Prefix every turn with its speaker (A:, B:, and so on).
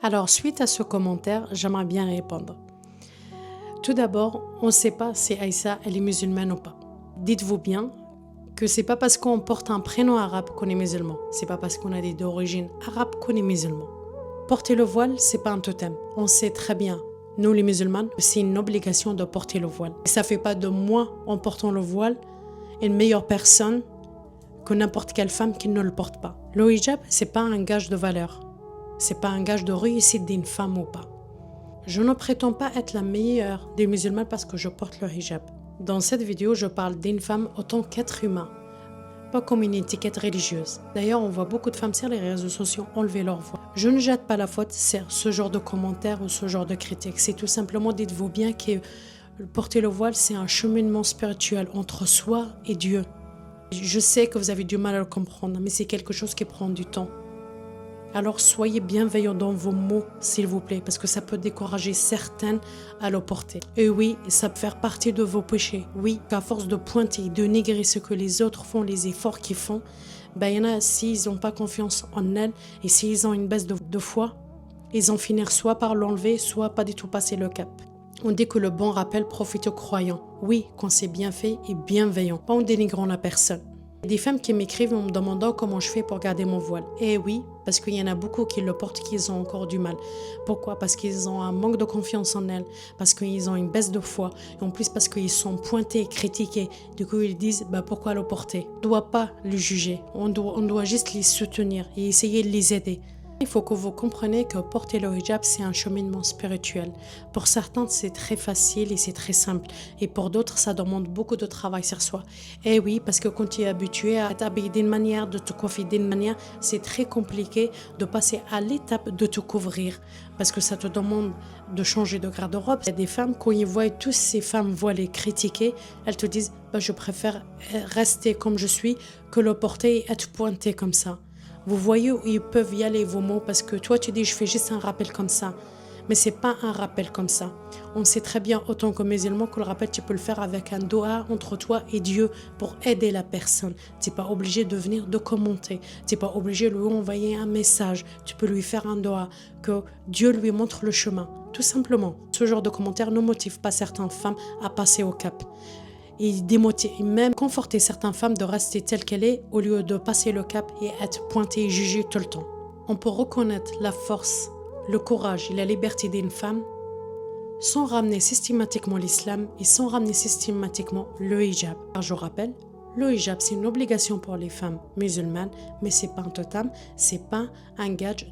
A: Alors, suite à ce commentaire, j'aimerais bien répondre. Tout d'abord, on ne sait pas si Aïssa elle est musulmane ou pas. Dites-vous bien que c'est pas parce qu'on porte un prénom arabe qu'on est musulman. C'est pas parce qu'on a des d'origine arabe qu'on est musulman. Porter le voile, c'est pas un totem. On sait très bien, nous les musulmanes, c'est une obligation de porter le voile. Ça fait pas de moi, en portant le voile, une meilleure personne que n'importe quelle femme qui ne le porte pas. Le hijab, c'est pas un gage de valeur. C'est pas un gage de réussite d'une femme ou pas. Je ne prétends pas être la meilleure des musulmanes parce que je porte le hijab. Dans cette vidéo, je parle d'une femme autant qu'être humain, pas comme une étiquette religieuse. D'ailleurs, on voit beaucoup de femmes sur les réseaux sociaux enlever leur voile. Je ne jette pas la faute sur ce genre de commentaires ou ce genre de critiques. C'est tout simplement, dites-vous bien que porter le voile, c'est un cheminement spirituel entre soi et Dieu. Je sais que vous avez du mal à le comprendre, mais c'est quelque chose qui prend du temps. Alors soyez bienveillants dans vos mots, s'il vous plaît, parce que ça peut décourager certaines à le porter. Et oui, ça peut faire partie de vos péchés. Oui, qu'à force de pointer, de négrer ce que les autres font, les efforts qu'ils font, il y en a, s'ils n'ont pas confiance en elles et s'ils ont une baisse de foi, ils en finir soit par l'enlever, soit pas du tout passer le cap. On dit que le bon rappel profite aux croyants. Oui, quand c'est bien fait et bienveillant, pas en dénigrant la personne. Des femmes qui m'écrivent en me demandant comment je fais pour garder mon voile. Et oui, parce qu'il y en a beaucoup qui le portent qui ont encore du mal. Pourquoi? Parce qu'ils ont un manque de confiance en elles, parce qu'ils ont une baisse de foi, et en plus parce qu'ils sont pointés, critiqués. Du coup, ils disent pourquoi le porter? On ne doit pas les juger, on doit juste les soutenir et essayer de les aider. Il faut que vous compreniez que porter le hijab, c'est un cheminement spirituel. Pour certains, c'est très facile et c'est très simple. Et pour d'autres, ça demande beaucoup de travail sur soi. Et oui, parce que quand tu es habitué à t'habiller d'une manière, de te coiffer d'une manière, c'est très compliqué de passer à l'étape de te couvrir. Parce que ça te demande de changer de garde-robe. Il y a des femmes, quand ils voient toutes ces femmes voilées critiquer, elles te disent je préfère rester comme je suis que le porter et être pointée comme ça. Vous voyez où ils peuvent y aller vos mots parce que toi tu dis je fais juste un rappel comme ça. Mais c'est pas un rappel comme ça. On sait très bien autant que musulman que le rappel tu peux le faire avec un doha entre toi et Dieu pour aider la personne. Tu n'es pas obligé de venir de commenter. Tu n'es pas obligé de lui envoyer un message. Tu peux lui faire un doha que Dieu lui montre le chemin. Tout simplement. Ce genre de commentaires ne motive pas certaines femmes à passer au cap. Il démotive, même conforter certaines femmes de rester telle qu'elle est au lieu de passer le cap et être pointée et jugée tout le temps. On peut reconnaître la force, le courage et la liberté d'une femme sans ramener systématiquement l'islam et sans ramener systématiquement le hijab. Alors je rappelle, le hijab c'est une obligation pour les femmes musulmanes, mais c'est pas un totem, c'est pas un gadget.